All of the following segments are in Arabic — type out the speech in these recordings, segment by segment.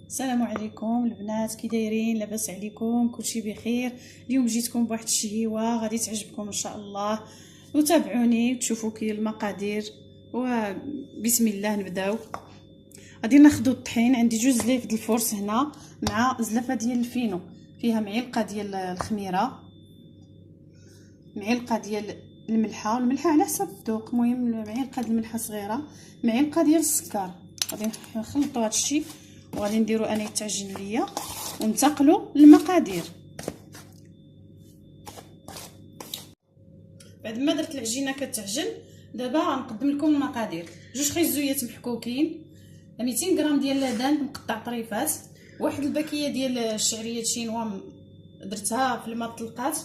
السلام عليكم البنات، كي دايرين؟ لاباس عليكم؟ كلشي بخير؟ اليوم جيتكم بواحد الشهيوه غادي تعجبكم ان شاء الله، وتابعوني وتشوفوا كي المقادير. وبسم الله نبداو. غادي ناخذ الطحين، عندي جوج زليف ديال الفرص هنا مع زلافه ديال الفينو، فيها معلقه ديال الخميره، معلقه ديال الملحه على حسب الذوق، المهم معلقه ديال الملحه صغيره، معلقه ديال السكر. غادي نخلطوا هذا الشيء وغادي نديرو انا يتعجن ليا وننتقلوا للمقادير. بعد ما درت العجينه كتعجن، دابا غنقدم لكم المقادير. جوج خيزويات محكوكين، 200 غرام ديال اللبن مقطع طريفات، واحد الباكيه ديال الشعريه شينوا درتها في الماء طلقات،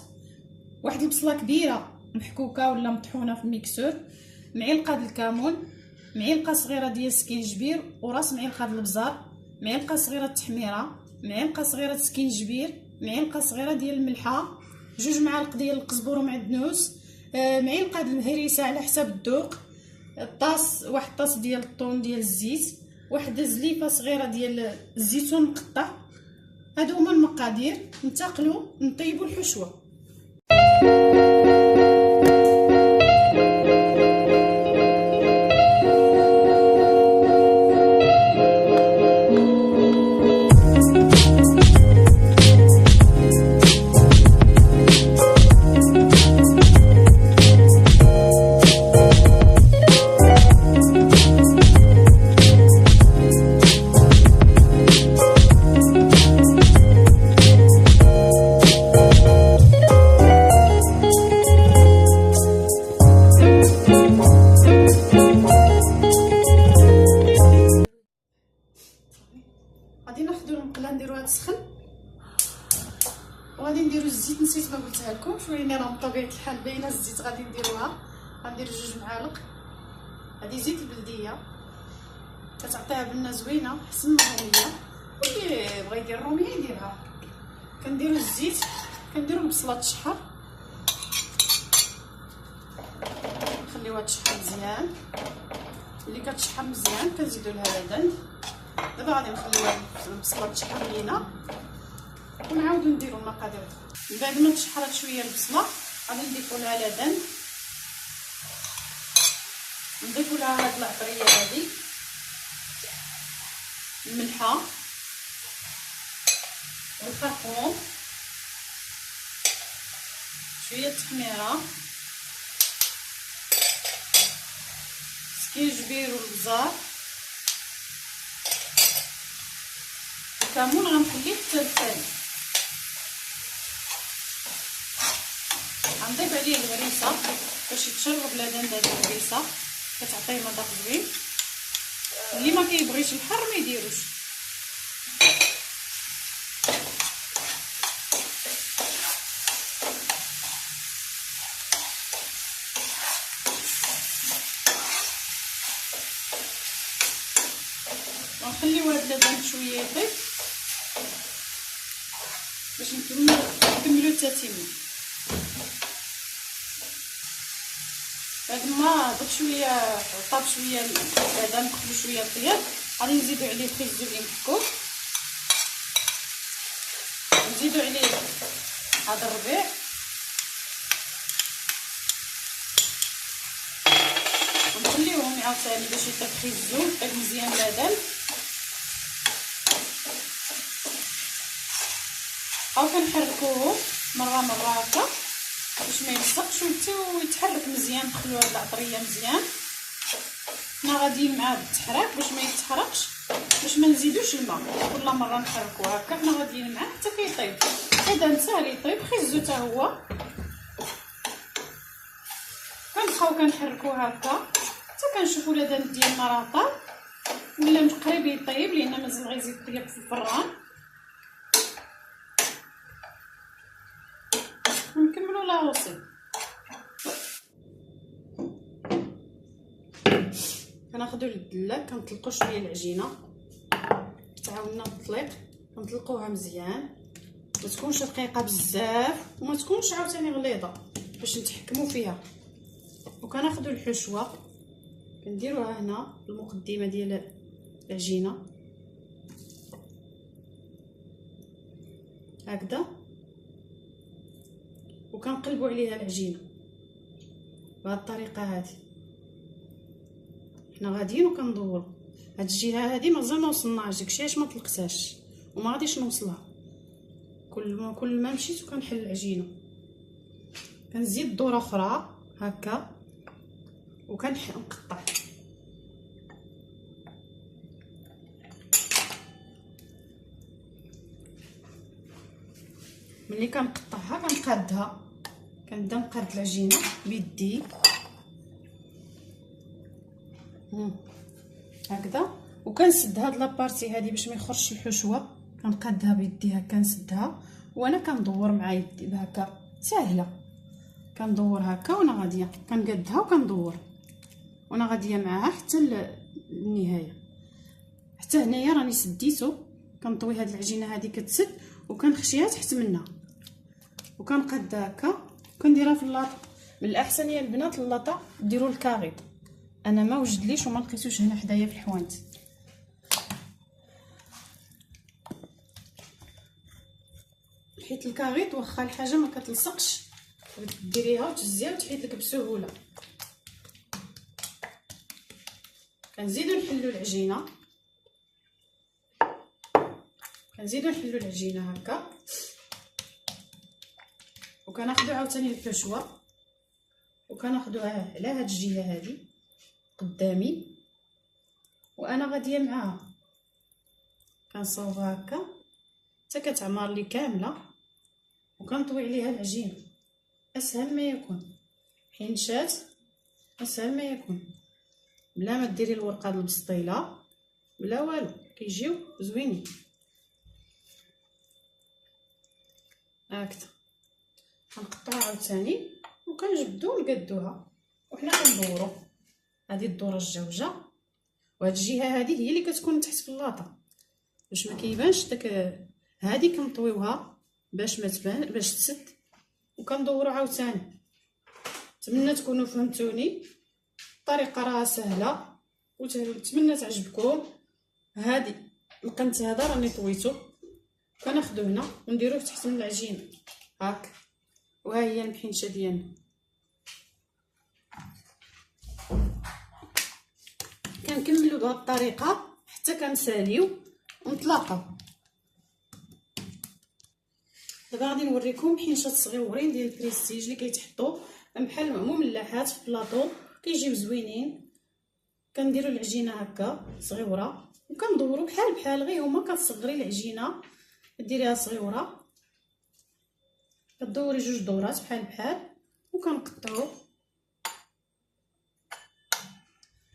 واحد البصله كبيره محكوكه ولا مطحونه في الميكسور، معلقه ديال الكمون، معلقه صغيره ديال السكينجبير وراس معلقه ديال البزار، معلقه صغيره التحميره، معلقه صغيره السكينجبير، معلقه صغيره ديال الملحه، جوج معالق ديال القزبر ومعدنوس، معلقه ديال الهريسه على حسب الذوق، واحد طاس ديال الطون ديال الزيت، واحد زليفه صغيره ديال الزيتون مقطع. هادو هما المقادير. ننتقلوا نطيبوا الحشوه. غادي ناخذوا المقله نديروها تسخن، وغادي نديروا الزيت. نسيت ما قلتها لكم، شويه راه بطبيعه الحال باينه الزيت غادي نديروها. غندير جوج معالق. هذه زيت البلديه كتعطيها بنه زوينه احسن من الروميه، واللي بغى يدير الروميه يديرها. كنديروا الزيت، كنديروا البصله تشحر، نخليوها تشحر مزيان. اللي كتشحر مزيان كنزيدوا لها لبن. دابا غادي نخليوها البصله تشحر لينا ونعاودو نديرو المقادير. بعد ما تشحرات شويه البصله غادي نضيفو لها لبن، نضيفو لها هاد العطريه هادي، الملحه، الخرقوم، شويه التحميره، سكينجبير والبزار، الكمون غنخليه حتى الثاني. غنضيف عليه الهريسه باش يتشرب لبن ديال الهريسه، كتعطيه مذاق زوين. اللي ما كيبغيش الحر ما يديروش. غنخليو هاد اللبن شويه يطيب باش نكملو التتمه. بعد ما درت شويه طاب شويه اللبن، نقلبو شويه الطياب، غادي نزيدو عليه الخيزو اللي محكوك، نزيدو عليه هذا الربيع، ونخليوهم عاوتاني باش يطيب خيزو يطيب مزيان اللبن. او كنحركوه مره هكا باش ما يلصقش ويتحرك مزيان. ندخلو هاد العطريه مزيان. حنا غاديين مع هاد التحراك باش ما يتحرقش، باش ما نزيدوش الماء، كل مره نحركوه هكا. حنا غاديين معاه حتى كيطيب. اذا ساهل يطيب خيزو حتى هو. كنبقاو كنحركوه هكا حتى كنشوفوا اللبن ديالنا راه طاب ولا قريب يطيب، لان مازال غيزيد يطيب في الفران. نكملوا لا وصل. كناخذوا الدله كنطلقوا شويه العجينه، تعاوننا بالطليق كنطلقوها مزيان ما تكونش رقيقه بزاف وما تكونش عاوتاني غليظه باش نتحكموا فيها. وكناخذوا الحشوه كنديروها هنا في المقدمه ديال العجينه هكذا، وكنقلبوا عليها العجينه بهذه الطريقه هذه. حنا غاديين وكندوروا هاد الجهه هذه مازال ما وصلناش، داكشي علاش ما طلقتهاش وما غاديش نوصلها. كل ما مشيت وكنحل العجينه كنزيد دوره اخرى هكا وكنقطع. ملي كنقطعها كنقادها، كنبدا نقاد العجينه بيدي هكذا، وكنسد هاد لابارتي هادي باش ما يخرجش الحشوه. كنقادها بيدي هكا نسدها وانا كندور مع يدي بهكا ساهله. كندور هكا وانا غاديه كنقادها وكندور وانا غاديه معاها حتى النهايه. حتى هنايا راني سديتو. كنطوي هاد العجينه هادي كتسد وكنخشيها تحت منها وكنقادها هكا وكنديرها في اللاطه. من الاحسن يا البنات اللاطه ديروا الكاغيط، انا ما وجدليش وما لقيتوش هنا حدايا في الحوانت. حيت الكاغيط واخا الحاجه ما كتلصقش ديريها وتهزيها وتحيد لك بسهوله. كنزيدو نحلو العجينه، هكا، وكناخدو عاوتاني الحشوه وكناخدوها على هاد الجهه هادي قدامي وانا غاديه معاها. كنصاوبها هكا حتى كتعمر لي كامله وكنطوي عليها العجينه اسهل ما يكون. حينشات اسهل ما يكون بلا ما ديري الورقه البسطيله بلا والو، كيجيو زوينين هكذا. كنقطعها عاوتاني وكنجبدو ونقادوها وحنا كندورو. هذه الدوره الجوجه وهاد الجهه هذه هي اللي كتكون تحت في اللاطه باش ما كيبانش داك. هذه كنطويوها باش ما تبان باش تسد وكندورو عاوتاني. نتمنى تكونوا فهمتوني. الطريقه راه سهله ونتمنى تعجبكم. هذه القنت هذا راني طويته كناخذو هنا ونديروه تحت من العجينه هاك. وها هي المحنشه ديالنا. كنكملوا بهذه الطريقه حتى كنساليو ونطلقوا. دابا غادي نوريكم محنشات صغيورين ديال البريستيج اللي كيتحطوا بحال مملحات في البلاطو، كيجيو زوينين. كنديروا العجينه هكا صغيره وكندوروا بحال غير هما. كتصغري العجينه ديريها صغيره، كدوري جوج دورات بحال وكنقطعوا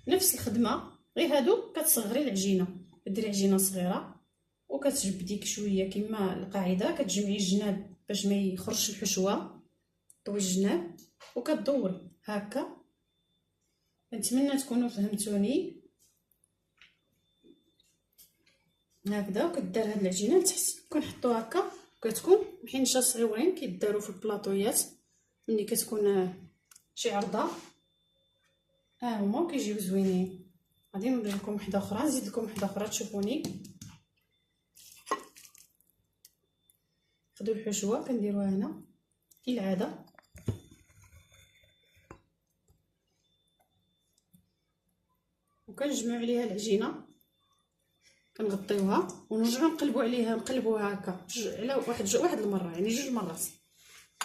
نفس الخدمه غير هادو. كتصغري العجينه، ديري عجينه صغيره وكتجبدي شويه كما القاعده. كتجمعي الجناب باش ما يخرجش الحشوه، طوي الجناب وكدوري هكا. نتمنى تكونوا فهمتوني هكذا. وكدار هاد العجينه لتحت كنحطوها هكا وكتكون محنشه صغيورين كيداروا في البلاطويات ملي كتكون شي عرضه. ها هما كيجيو زوينين. غادي نوري لكم وحده اخرى، نزيد لكم وحده اخرى تشوفوني. خدو الحشوه كنديروها هنا كالعاده وكنجمعوا عليها العجينه كنغطيوها ونرجعوا نقلبوها هكا على واحد المره، يعني جوج مرات.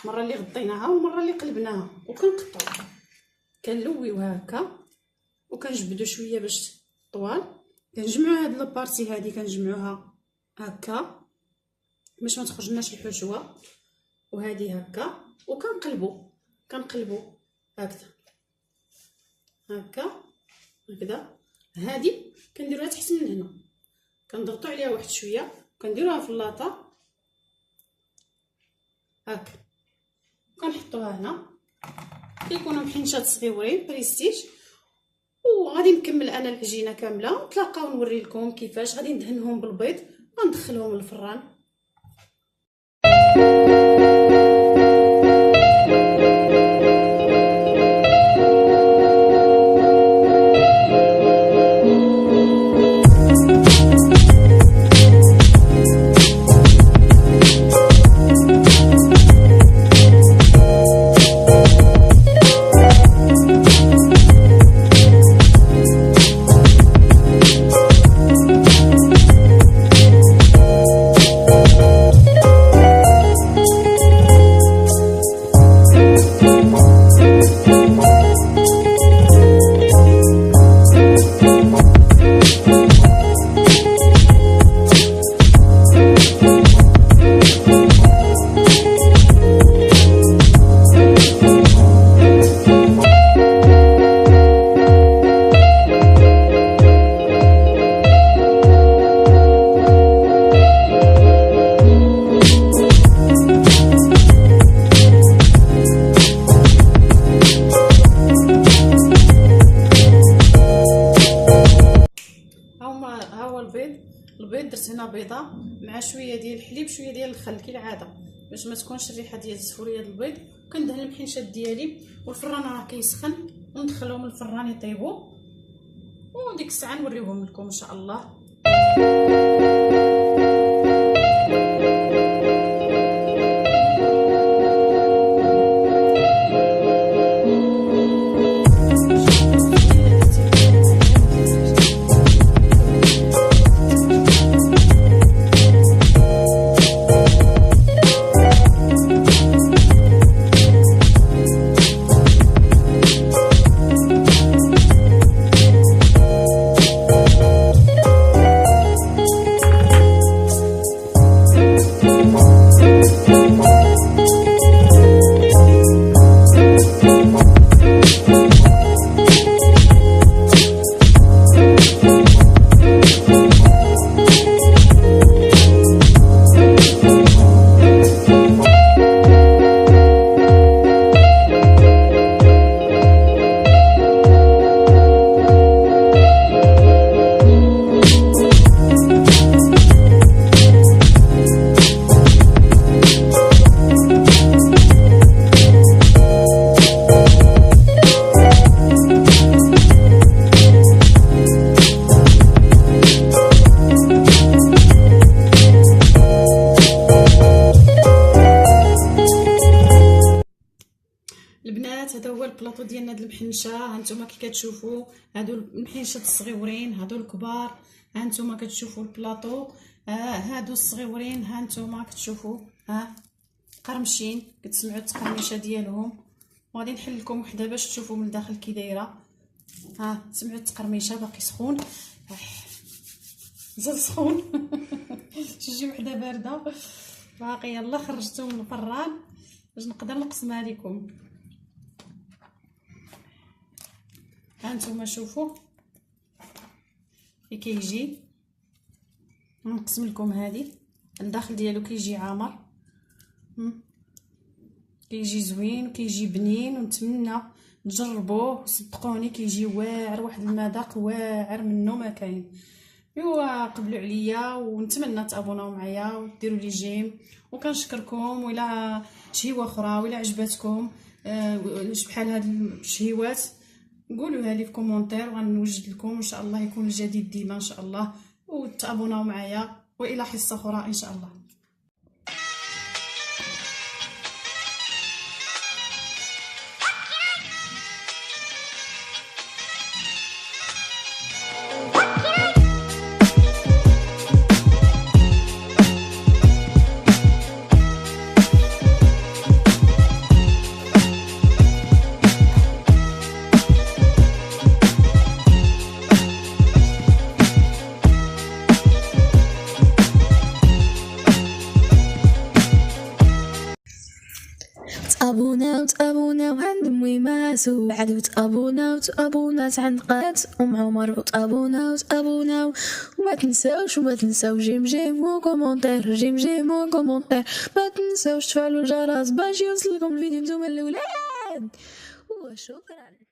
المره اللي غطيناها والمره اللي قلبناها وكنقطعوا. كنلويوها هكا وكنجبدوا شويه باش طوال. كنجمعوا هاد لابارتي هادي كنجمعوها هكا باش ما تخرجناش الحشوه، وهذه هكا وكنقلبوا هكذا هكذا. هذه كنديروها تحت من هنا، كنضغطوا عليها واحد شويه كنديروها في اللاطه هكا كنحطوها هنا. كيكونوا محنشات صغيورين بريستيج. وغادي نكمل انا العجينه كامله نتلاقاو نوري لكم كيفاش غادي ندهنهم بالبيض وندخلهم للفران. بيضه مع شويه ديال الحليب شويه ديال الخل كالعاده باش ما تكونش الريحه ديال الزفوريه ديال البيض. وكندهن المحنشات ديالي والفران راه كيسخن وندخلهم الفران يطيبوا وديك الساعه نوريهم لكم ان شاء الله. البنات هذا هو البلاطو ديالنا د المحنشه. ها نتوما كي كتشوفوا هادو المحنشات الصغيورين هادو الكبار. ها نتوما كتشوفوا البلاطو هادو الصغيورين. ها نتوما كتشوفوا قرمشين كتسمعوا التقرميشه ديالهم. وغادي نحل لكم وحده باش تشوفوا من الداخل كي دايره. سمعوا التقرميشه باقي سخون زال سخون شي وحده بارده باقي. يلا خرجته من الفران باش نقدر نقسمها لكم. ها نتوما شوفوا كي كيجي. نقسم لكم هذه الداخل ديالو كيجي عامر كيجي زوين وكيجي بنين ونتمنى تجربوه صدقوني كيجي واعر واحد المذاق واعر منه ما كاين. ايوا قبلوا عليا ونتمنى تابوناو معايا وديروا لي جيم وكنشكركم. ولا شهيوه اخرى ولا عجبتكم بحال هاد الشهيوات قولوها لي في كومونتير وغنوجد لكم ان شاء الله. يكون الجديد ديما ان شاء الله وتابوناو معايا والى حصه اخرى ان شاء الله. تابونا وعند امي ماسو بعد وتابونا عند قات ام عمر وتابونا وما تنساوش جيم وكومونتير ما تنساوش تفعلوا الجرس باش يوصلكم الفيديو نتوما الاولاد. وشكرا.